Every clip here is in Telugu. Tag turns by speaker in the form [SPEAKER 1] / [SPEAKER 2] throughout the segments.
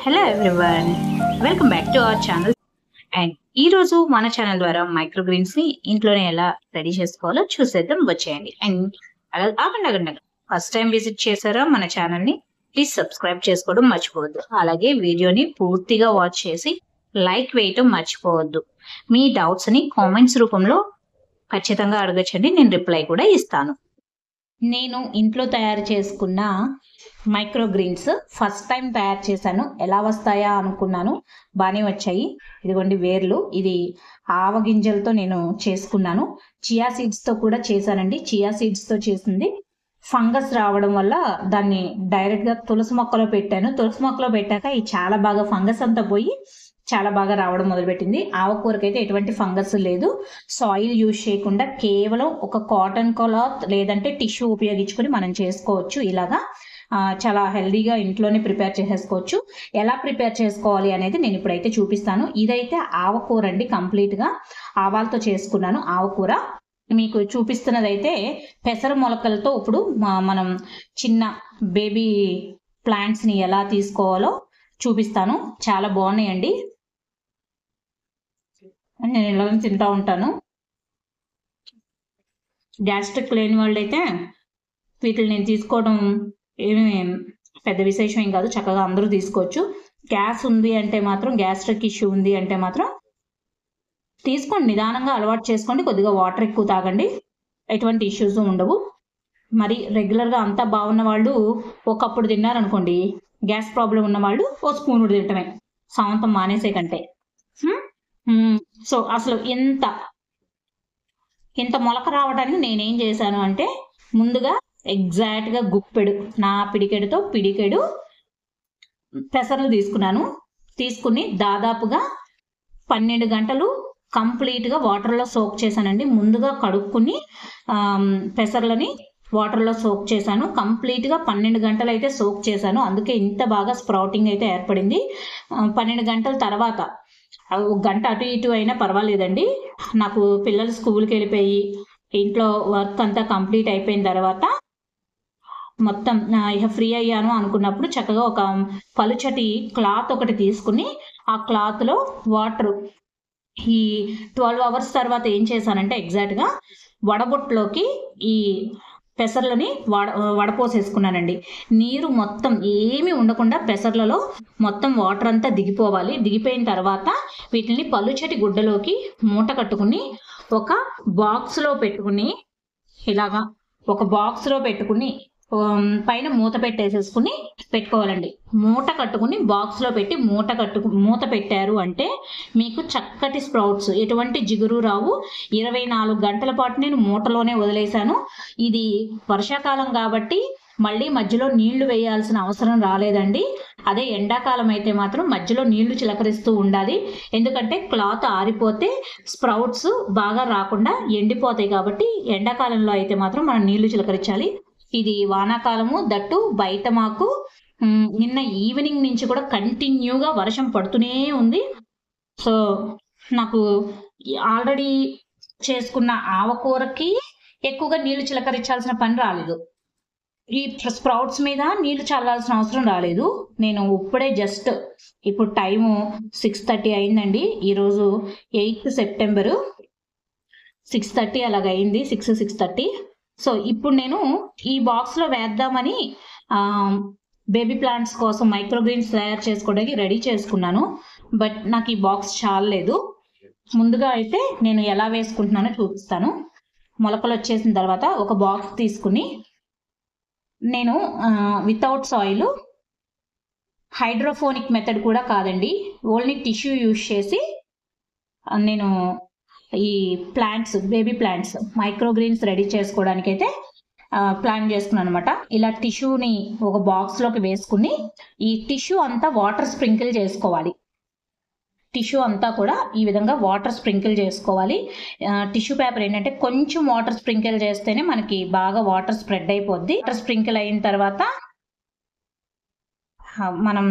[SPEAKER 1] Hello everyone, welcome back to our channel. And ఈ రోజు మన ఛానల్ ద్వారా మైక్రో గ్రీన్స్ ని ఇంట్లోనే ఎలా రెడీ చేసుకోవాలో చూసేద్దాం, వచ్చేయండి. అండ్ అలా ఆగండి, ఫస్ట్ టైం విజిట్ చేశారా మన ఛానల్ ని, ప్లీజ్ సబ్స్క్రైబ్ చేసుకోవడం మర్చిపోవద్దు. అలాగే వీడియోని పూర్తిగా వాచ్ చేసి లైక్ వేయటం మర్చిపోవద్దు. మీ డౌట్స్ ని కామెంట్స్ రూపంలో ఖచ్చితంగా అడగచ్చండి, నేను రిప్లై కూడా ఇస్తాను. నేను ఇంట్లో తయారు చేసుకున్న మైక్రో గ్రీన్స్ ఫస్ట్ టైం తయారు చేశాను. ఎలా వస్తాయా అనుకున్నాను, బాగానే వచ్చాయి. ఇదిగోండి వేర్లు, ఇది ఆవ గింజలతో నేను చేసుకున్నాను. చియా సీడ్స్తో కూడా చేశానండి. చియా సీడ్స్తో చేసింది ఫంగస్ రావడం వల్ల దాన్ని డైరెక్ట్గా తులసి మొక్కలో పెట్టాను. తులసి మొక్కలో పెట్టాక ఇది చాలా బాగా ఫంగస్ అంతా పోయి చాలా బాగా రావడం మొదలుపెట్టింది. ఆవకూరకైతే ఎటువంటి ఫంగస్ లేదు. సాయిల్ యూజ్ చేయకుండా కేవలం ఒక కాటన్ క్లాత్ లేదంటే టిష్యూ ఉపయోగించుకొని మనం చేసుకోవచ్చు. ఇలాగా చాలా హెల్దీగా ఇంట్లోనే ప్రిపేర్ చేసేసుకోవచ్చు. ఎలా ప్రిపేర్ చేసుకోవాలి అనేది నేను ఇప్పుడైతే చూపిస్తాను. ఇదైతే ఆవకూర అండి, కంప్లీట్గా ఆవాలతో చేసుకున్నాను ఆవకూర. మీకు చూపిస్తున్నదైతే పెసర మొలకలతో ఇప్పుడు మనం చిన్న బేబీ ప్లాంట్స్ని ఎలా తీసుకోవాలో చూపిస్తాను. చాలా బాగున్నాయండి, నేను ఇలా తింటూ ఉంటాను. గ్యాస్ట్రిక్ లేని వాళ్ళు అయితే వీటిని నేను తీసుకోవడం ఏమి పెద్ద విశేషం ఏం కాదు, చక్కగా అందరూ తీసుకోవచ్చు. గ్యాస్ ఉంది అంటే మాత్రం, గ్యాస్ట్రిక్ ఇష్యూ ఉంది అంటే మాత్రం తీసుకోండి, నిదానంగా అలవాటు చేసుకోండి. కొద్దిగా వాటర్ ఎక్కువ తాగండి, ఎటువంటి ఇష్యూస్ ఉండవు. మరి రెగ్యులర్గా అంతా బాగున్న వాళ్ళు ఒకప్పుడు తిన్నారనుకోండి, గ్యాస్ ప్రాబ్లం ఉన్న వాళ్ళు ఓ స్పూన్ తింటమే సావంతం మానేసే కంటే. సో అసలు ఇంత మొలక రావడానికి నేనేం చేశాను అంటే, ముందుగా ఎగ్జాక్ట్గా గుప్పెడు, నా పిడికెడుతో పిడికెడు పెసర్లు తీసుకుని దాదాపుగా 12 గంటలు కంప్లీట్గా వాటర్లో సోక్ చేశానండి. ముందుగా కడుక్కుని పెసర్లని వాటర్లో సోక్ చేశాను. కంప్లీట్గా 12 గంటలు అయితే సోక్ చేశాను, అందుకే ఇంత బాగా స్ప్రౌటింగ్ అయితే ఏర్పడింది. 12 గంటల తర్వాత ఒక గంట అటు ఇటు అయినా పర్వాలేదండి. నాకు పిల్లలు స్కూల్కి వెళ్ళిపోయి ఇంట్లో వర్క్ అంతా కంప్లీట్ అయిపోయిన తర్వాత మొత్తం ఇక ఫ్రీ అయ్యాను అనుకున్నప్పుడు చక్కగా ఒక పలుచటి క్లాత్ ఒకటి తీసుకుని ఆ క్లాత్లో వాటర్ ఈ 12 అవర్స్ తర్వాత ఏం చేశానంటే, ఎగ్జాక్ట్గా వడబొట్టులోకి ఈ పెసర్లని వడపోసేసుకున్నానండి. నీరు మొత్తం ఏమీ ఉండకుండా పెసర్లలో మొత్తం వాటర్ అంతా దిగిపోవాలి. దిగిపోయిన తర్వాత వీటిని పలుచటి గుడ్డలోకి మూట కట్టుకుని ఒక బాక్స్లో పెట్టుకుని, ఇలాగా ఒక బాక్స్లో పెట్టుకుని పైన మూత పెట్టేసేసుకుని పెట్టుకోవాలండి. మూట కట్టుకుని బాక్స్లో పెట్టి మూత పెట్టారు అంటే మీకు చక్కటి స్ప్రౌట్స్, ఎటువంటి జిగురు రావు. 24 గంటల పాటు నేను మూటలోనే వదిలేశాను. ఇది వర్షాకాలం కాబట్టి మళ్ళీ మధ్యలో నీళ్లు వేయాల్సిన అవసరం రాలేదండి. అదే ఎండాకాలం అయితే మాత్రం మధ్యలో నీళ్లు చిలకరిస్తూ ఉండాలి. ఎందుకంటే క్లాత్ ఆరిపోతే స్ప్రౌట్స్ బాగా రాకుండా ఎండిపోతాయి కాబట్టి ఎండాకాలంలో అయితే మాత్రం మనం నీళ్లు చిలకరించాలి. ఇది వానాకాలము, దట్టు బయట మాకు నిన్న ఈవినింగ్ నుంచి కూడా కంటిన్యూగా వర్షం పడుతూనే ఉంది. సో నాకు ఆల్రెడీ చేసుకున్న ఆవకూరకి ఎక్కువగా నీళ్లు చిలకరించాల్సిన పని రాలేదు. ఈ స్ప్రౌట్స్ మీద నీళ్లు చల్లాల్సిన అవసరం రాలేదు. నేను ఇప్పుడే జస్ట్ ఇప్పుడు టైము 6:30 అయిందండి. ఈరోజు 8th సెప్టెంబరు 6:30 అలాగైంది, 6:30. సో ఇప్పుడు నేను ఈ బాక్స్లో వేద్దామని బేబీ ప్లాంట్స్ కోసం మైక్రోగ్రీన్స్ తయారు చేసుకోవడానికి రెడీ చేసుకున్నాను. బట్ నాకు ఈ బాక్స్ చాలలేదు. ముందుగా అయితే నేను ఎలా వేసుకుంటున్నానో చూపిస్తాను. మొలకలు వచ్చేసిన తర్వాత ఒక బాక్స్ తీసుకుని నేను వితౌట్ సాయిల్, హైడ్రోఫోనిక్ మెథడ్ కూడా కాదండి, ఓన్లీ టిష్యూ యూజ్ చేసి నేను ఈ plants, baby plants microgreens ready చేసుకోవడానికైతే ప్లాన్ చేసుకున్నాను అనమాట. ఇలా టిష్యూని ఒక బాక్స్లోకి వేసుకుని ఈ టిష్యూ అంతా వాటర్ స్ప్రింకిల్ చేసుకోవాలి. టిష్యూ అంతా కూడా ఈ విధంగా వాటర్ స్ప్రింకిల్ చేసుకోవాలి. టిష్యూ పేపర్ ఏంటంటే కొంచెం వాటర్ స్ప్రింకిల్ చేస్తేనే మనకి బాగా వాటర్ స్ప్రెడ్ అయిపోద్ది. వాటర్ స్ప్రింకిల్ అయిన తర్వాత మనం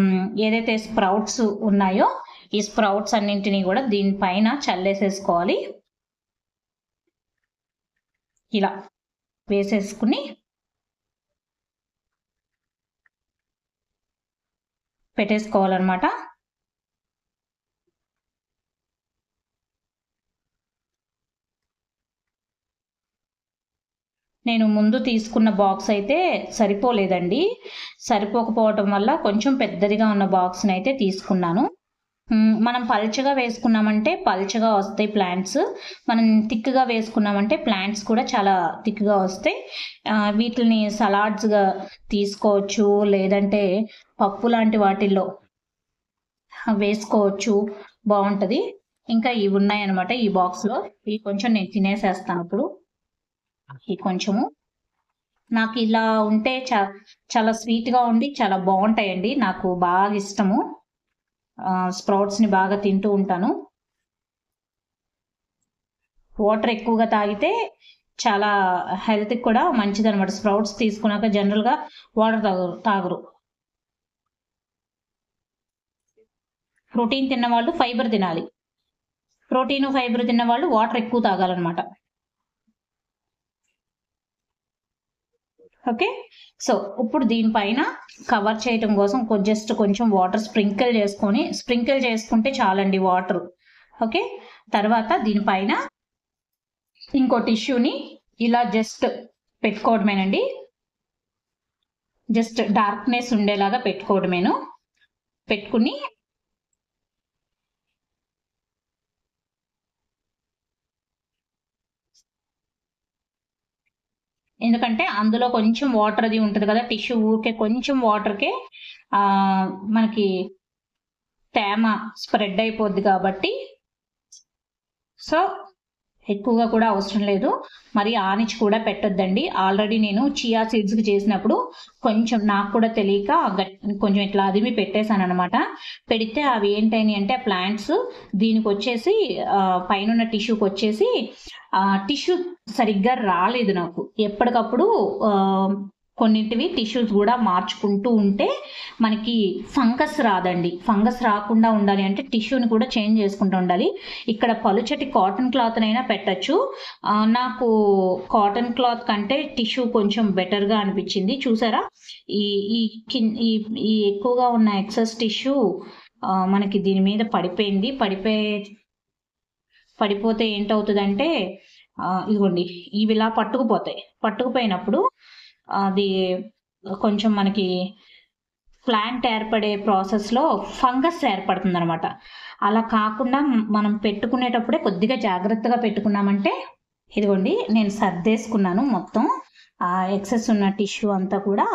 [SPEAKER 1] ఏదైతే స్ప్రౌట్స్ ఉన్నాయో ఈ స్ప్రౌట్స్ అన్నింటినీ కూడా దీనిపైన చల్లేసేసుకోవాలి. ఇలా వేసేసుకుని పెట్టేసుకోవాలన్నమాట. నేను ముందు తీసుకున్న బాక్స్ అయితే సరిపోలేదండి. సరిపోకపోవటం వల్ల కొంచెం పెద్దదిగా ఉన్న బాక్స్ని అయితే తీసుకున్నాను. మనం పల్చగా వేసుకున్నామంటే పల్చగా వస్తాయి ప్లాంట్స్. మనం థిక్గా వేసుకున్నామంటే ప్లాంట్స్ కూడా చాలా థిక్గా వస్తాయి. వీటిని సలాడ్స్గా తీసుకోవచ్చు, లేదంటే పప్పు లాంటి వాటిల్లో వేసుకోవచ్చు, బాగుంటుంది. ఇంకా ఇవి ఉన్నాయన్నమాట ఈ బాక్స్లో. ఇవి కొంచెం నేను తినేసేస్తాను ఇప్పుడు. ఈ కొంచెము నాకు ఇలా ఉంటే చాలా స్వీట్గా ఉండి చాలా బాగుంటాయండి. నాకు బాగా ఇష్టము. స్ప్రౌట్స్ని బాగా తింటూ ఉంటాను. వాటర్ ఎక్కువగా తాగితే చాలా హెల్త్కి కూడా మంచిది అనమాట. స్ప్రౌట్స్ తీసుకున్నాక జనరల్గా వాటర్ తాగరు. ప్రోటీన్ తిన్నవాళ్ళు ఫైబర్ తినాలి. ప్రోటీన్ ఫైబర్ తిన్నవాళ్ళు వాటర్ ఎక్కువ తాగాలన్నమాట. ఓకే, సో ఇప్పుడు దీనిపైన కవర్ చేయటం కోసం జస్ట్ కొంచెం వాటర్ స్ప్రింకిల్ చేసుకుంటే చాలండి వాటర్. ఓకే, తర్వాత దీనిపైన ఇంకో టిష్యూని ఇలా జస్ట్ పెట్టుకోవడమేనండి. జస్ట్ డార్క్నెస్ ఉండేలాగా పెట్టుకోవడమేను. పెట్టుకుని ఎందుకంటే అందులో కొంచెం వాటర్ అది ఉంటుంది కదా, టిష్యూ ఊరికే కొంచెం వాటర్కే మనకి తేమ స్ప్రెడ్ అయిపోద్ది కాబట్టి, సో ఎక్కువగా కూడా అవసరం లేదు. మరి ఆనిచ్చి కూడా పెట్టొద్దండి. ఆల్రెడీ నేను చియా సీడ్స్కి చేసినప్పుడు కొంచెం నాకు కూడా తెలియక కొంచెం ఇట్లా అదిమి పెట్టేశాను అనమాట. పెడితే అవి ఏంటని అంటే ఆ ప్లాంట్స్ దీనికి వచ్చేసి పైన టిష్యూకి వచ్చేసి టిష్యూ సరిగ్గా రాలేదు నాకు. ఎప్పటికప్పుడు కొన్నిటివి టిష్యూస్ కూడా మార్చుకుంటూ ఉంటే మనకి ఫంగస్ రాదండి. ఫంగస్ రాకుండా ఉండాలి అంటే టిష్యూని కూడా చేంజ్ చేసుకుంటూ ఉండాలి. ఇక్కడ పలుచటి కాటన్ క్లాత్నైనా పెట్టచ్చు. నాకు కాటన్ క్లాత్ కంటే టిష్యూ కొంచెం బెటర్గా అనిపించింది. చూసారా, ఈ ఎక్కువగా ఉన్న ఎక్సెస్ టిష్యూ మనకి దీని మీద పడిపోతే ఏంటవుతుందంటే ఇదిగోండి ఇవి ఇలా పట్టుకుపోయినప్పుడు అది కొంచెం మనకి ప్లాంట్ ఏర్పడే ప్రాసెస్లో ఫంగస్ ఏర్పడుతుంది అనమాట. అలా కాకుండా మనం పెట్టుకునేటప్పుడే కొద్దిగా జాగ్రత్తగా పెట్టుకున్నామంటే, ఇదిగోండి నేను సర్దేసుకున్నాను మొత్తం ఎక్సెస్ ఉన్న టిష్యూ అంతా కూడా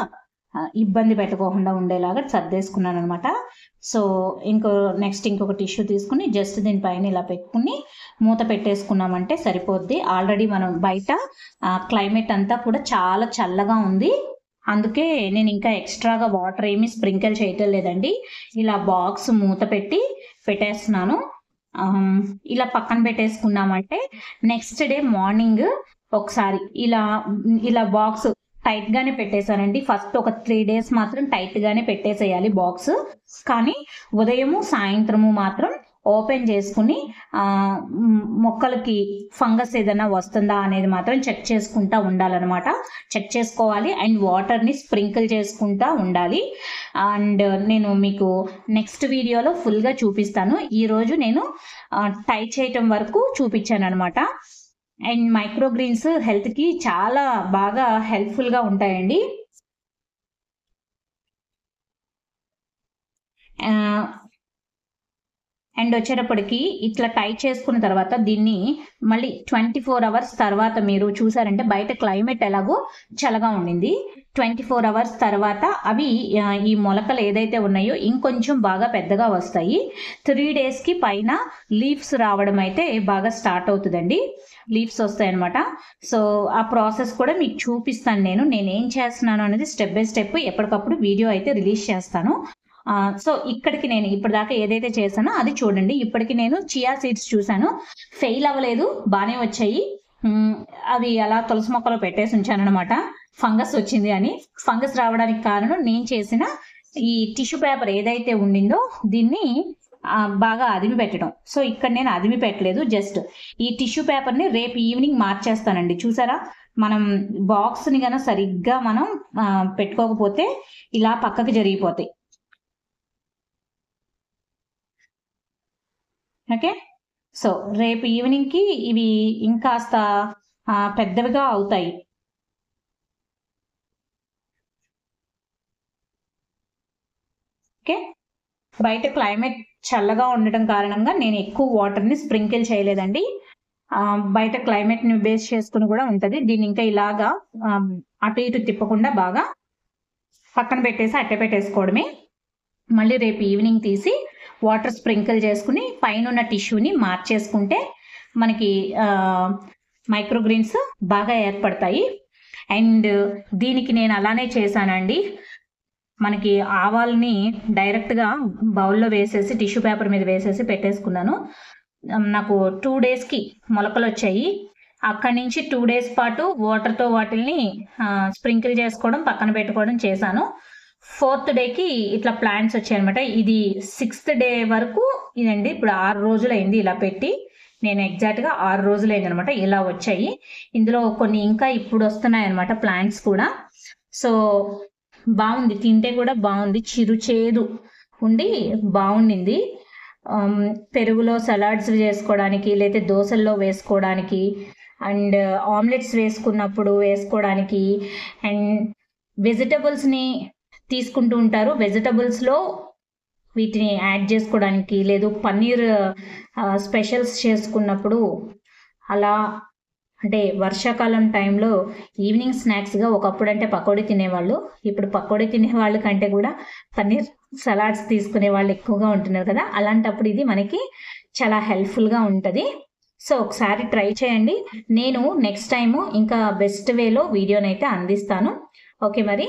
[SPEAKER 1] ఇబ్బంది పెట్టుకోకుండా ఉండేలాగా సర్దేసుకున్నాను అనమాట. సో నెక్స్ట్ ఇంకొక టిష్యూ తీసుకుని జస్ట్ దీనిపైన ఇలా పెట్టుకుని మూత పెట్టేసుకున్నామంటే సరిపోద్ది. ఆల్రెడీ మనం బయట క్లైమేట్ అంతా కూడా చాలా చల్లగా ఉంది. అందుకే నేను ఇంకా ఎక్స్ట్రాగా వాటర్ ఏమీ స్ప్రింకిల్ చేయటం లేదండి. ఇలా బాక్స్ మూత పెట్టేస్తున్నాను. ఇలా పక్కన పెట్టేసుకున్నామంటే నెక్స్ట్ డే మార్నింగ్ ఒకసారి ఇలా బాక్స్ టైట్ గానే పెట్టేశానండి. ఫస్ట్ ఒక 3 days మాత్రం టైట్ గానే పెట్టేసేయాలి బాక్స్. కానీ ఉదయము సాయంత్రము మాత్రం ఓపెన్ చేసుకుని మొక్కలకి ఫంగస్ ఏదైనా వస్తుందా అనేది మాత్రం చెక్ చేసుకుంటా ఉండాలన్నమాట. చెక్ చేసుకోవాలి అండ్ వాటర్ని స్ప్రింకిల్ చేసుకుంటా ఉండాలి. అండ్ నేను మీకు నెక్స్ట్ వీడియోలో ఫుల్గా చూపిస్తాను. ఈరోజు నేను టై చేయటం వరకు చూపించాను అనమాట. అండ్ మైక్రోగ్రీన్స్ హెల్త్కి చాలా బాగా హెల్ప్ఫుల్గా ఉంటాయండి. అండ్ వచ్చేటప్పటికి ఇట్లా టై చేసుకున్న తర్వాత దీన్ని మళ్ళీ 24 hours తర్వాత మీరు చూసారంటే బయట క్లైమేట్ ఎలాగో చల్లగా ఉండింది. 24 hours తర్వాత అవి ఈ మొలకలు ఏదైతే ఉన్నాయో ఇంకొంచెం బాగా పెద్దగా వస్తాయి. 3 daysకి పైన లీవ్స్ రావడం అయితే బాగా స్టార్ట్ అవుతుందండి. లీవ్స్ వస్తాయి అనమాట. సో ఆ ప్రాసెస్ కూడా మీకు చూపిస్తాను. నేనేం చేస్తున్నాను అనేది స్టెప్ బై స్టెప్ ఎప్పటికప్పుడు వీడియో అయితే రిలీజ్ చేస్తాను. సో ఇక్కడికి నేను ఇప్పటిదాకా ఏదైతే చేశానో అది చూడండి. ఇప్పటికి నేను చియా సీడ్స్ చూశాను, ఫెయిల్ అవ్వలేదు, బాగానే వచ్చాయి. అవి అలా తులసి మొక్కలో పెట్టేసి ఉంచాను అనమాట. ఫంగస్ వచ్చింది అని. ఫంగస్ రావడానికి కారణం నేను చేసిన ఈ టిష్యూ పేపర్ ఏదైతే ఉండిందో దీన్ని బాగా అదిమి పెట్టడం. సో ఇక్కడ నేను అదిమి పెట్టలేదు, జస్ట్ ఈ టిష్యూ పేపర్ని రేపు ఈవినింగ్ మార్చేస్తానండి. చూసారా, మనం బాక్స్ని కనుక సరిగ్గా మనం పెట్టుకోకపోతే ఇలా పక్కకి జరిగిపోతాయి. ఓకే. సో రేపు ఈవినింగ్కి ఇవి ఇంకాస్త పెద్దవిగా అవుతాయి. ఓకే. బయట క్లైమేట్ చల్లగా ఉండటం కారణంగా నేను ఎక్కువ వాటర్ని స్ప్రింకిల్ చేయలేదండి. బయట క్లైమేట్ని బేస్ చేసుకుని కూడా ఉంటుంది. దీన్ని ఇంకా ఇలాగా అటు ఇటు తిప్పకుండా బాగా పక్కన పెట్టేసి అట్టే పెట్టేసుకోవడమే. మళ్ళీ రేపు ఈవినింగ్ తీసి వాటర్ స్ప్రింకిల్ చేసుకుని పైన ఉన్న టిష్యూని మార్చేసుకుంటే మనకి మైక్రోగ్రీన్స్ బాగా ఏర్పడతాయి. అండ్ దీనికి నేను అలానే చేశానండి. మనకి ఆవాల్ని డైరెక్ట్గా బౌల్లో వేసేసి టిష్యూ పేపర్ మీద వేసేసి పెట్టేసుకున్నాను. నాకు 2 డేస్కి మొలకలు వచ్చాయి. అక్కడి నుంచి 2 డేస్ పాటు వాటర్తో వాటిల్ని స్ప్రింకిల్ చేసుకోవడం పక్కన పెట్టుకోవడం చేశాను. 4th డేకి ఇట్లా ప్లాంట్స్ వచ్చాయి అనమాట. ఇది 6th డే వరకు ఇదండి. ఇప్పుడు 6 రోజులైంది ఇలా పెట్టి. నేను ఎగ్జాక్ట్గా 6 రోజులైంది అనమాట ఇలా వచ్చాయి. ఇందులో కొన్ని ఇంకా ఇప్పుడు వస్తున్నాయి అనమాట ప్లాంట్స్ కూడా. సో బాగుంది, తింటే కూడా బాగుంది, చిరుచేదు ఉండి బాగుండింది. పెరుగులో సలాడ్స్ చేసుకోవడానికి, లేకపోతే దోశల్లో వేసుకోవడానికి, అండ్ ఆమ్లెట్స్ వేసుకున్నప్పుడు వేసుకోవడానికి, అండ్ వెజిటబుల్స్ని తీసుకుంటూ ఉంటారు, వెజిటబుల్స్లో వీటిని యాడ్ చేసుకోవడానికి, లేదు పన్నీర్ స్పెషల్స్ చేసుకున్నప్పుడు అలా. అంటే వర్షాకాలం టైంలో ఈవినింగ్ స్నాక్స్గా ఒకప్పుడు అంటే పకోడీ తినేవాళ్ళు, ఇప్పుడు పకోడీ తినేవాళ్ళ కంటే కూడా పన్నీర్ సలాడ్స్ తీసుకునే వాళ్ళు ఎక్కువగా ఉంటున్నారు కదా. అలాంటప్పుడు ఇది మనకి చాలా హెల్ప్ఫుల్గా ఉంటుంది. సో ఒకసారి ట్రై చేయండి. నేను నెక్స్ట్ టైము ఇంకా బెస్ట్ వేలో వీడియోనైతే అందిస్తాను. ఓకే మరి.